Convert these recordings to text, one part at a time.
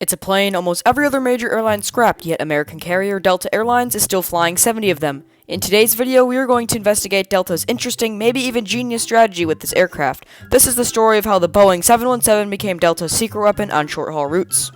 It's a plane almost every other major airline scrapped, yet American carrier Delta Airlines is still flying 70 of them. In today's video, we are going to investigate Delta's interesting, maybe even genius strategy with this aircraft. This is the story of how the Boeing 717 became Delta's secret weapon on short-haul routes.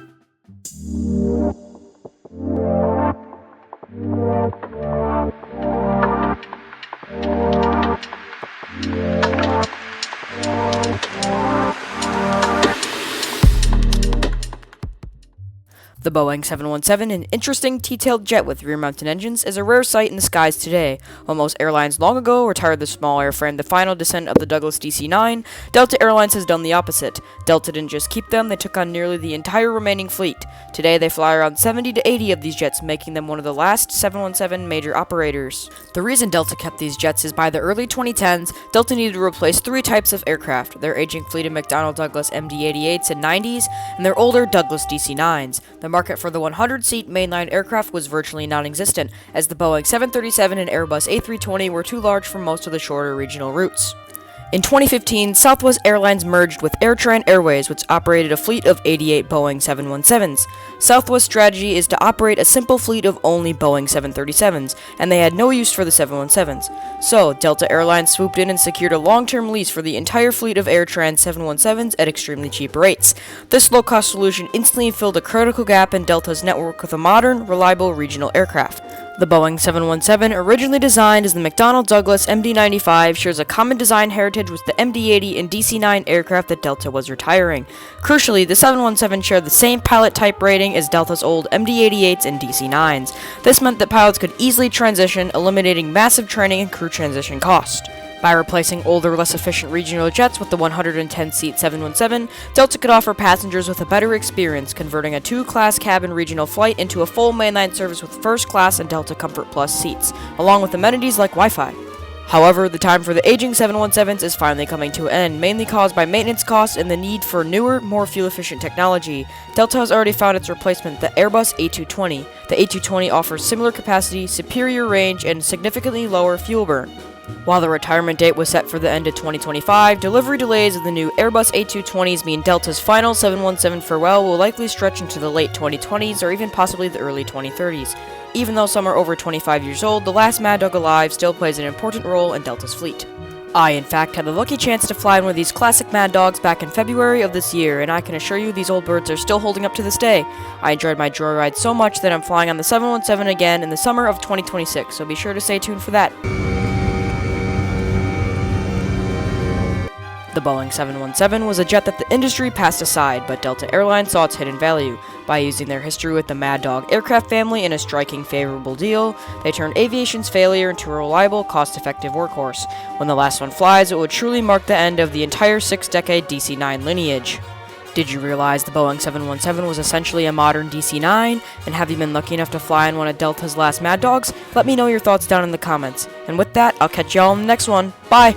The Boeing 717, an interesting T-tailed jet with rear-mounted engines, is a rare sight in the skies today. While most airlines long ago retired the small airframe, the final descent of the Douglas DC-9, Delta Airlines has done the opposite. Delta didn't just keep them, they took on nearly the entire remaining fleet. Today, they fly around 70 to 80 of these jets, making them one of the last 717 major operators. The reason Delta kept these jets is by the early 2010s, Delta needed to replace three types of aircraft: their aging fleet of McDonnell Douglas MD-88s and 90s, and their older Douglas DC-9s. The market for the 100-seat mainline aircraft was virtually non-existent, as the Boeing 737 and Airbus A320 were too large for most of the shorter regional routes. In 2015, Southwest Airlines merged with AirTran Airways, which operated a fleet of 88 Boeing 717s. Southwest's strategy is to operate a simple fleet of only Boeing 737s, and they had no use for the 717s. So, Delta Airlines swooped in and secured a long-term lease for the entire fleet of AirTran 717s at extremely cheap rates. This low-cost solution instantly filled a critical gap in Delta's network with a modern, reliable regional aircraft. The Boeing 717, originally designed as the McDonnell Douglas MD-95, shares a common design heritage with the MD-80 and DC-9 aircraft that Delta was retiring. Crucially, the 717 shared the same pilot type rating as Delta's old MD-88s and DC-9s. This meant that pilots could easily transition, eliminating massive training and crew transition cost. By replacing older, less efficient regional jets with the 110-seat 717, Delta could offer passengers with a better experience, converting a two-class cabin regional flight into a full mainline service with first-class and Delta Comfort Plus seats, along with amenities like Wi-Fi. However, the time for the aging 717s is finally coming to an end, mainly caused by maintenance costs and the need for newer, more fuel-efficient technology. Delta has already found its replacement, the Airbus A220. The A220 offers similar capacity, superior range, and significantly lower fuel burn. While the retirement date was set for the end of 2025, delivery delays of the new Airbus A220s mean Delta's final 717 farewell will likely stretch into the late 2020s or even possibly the early 2030s. Even though some are over 25 years old, the last Mad Dog alive still plays an important role in Delta's fleet. I, in fact, had the lucky chance to fly one of these classic Mad Dogs back in February of this year, and I can assure you these old birds are still holding up to this day. I enjoyed my joyride so much that I'm flying on the 717 again in the summer of 2026, so be sure to stay tuned for that. The Boeing 717 was a jet that the industry passed aside, but Delta Airlines saw its hidden value. By using their history with the Mad Dog aircraft family in a striking favorable deal, they turned aviation's failure into a reliable, cost-effective workhorse. When the last one flies, it would truly mark the end of the entire six-decade DC-9 lineage. Did you realize the Boeing 717 was essentially a modern DC-9? And have you been lucky enough to fly in one of Delta's last Mad Dogs? Let me know your thoughts down in the comments. And with that, I'll catch y'all in the next one. Bye!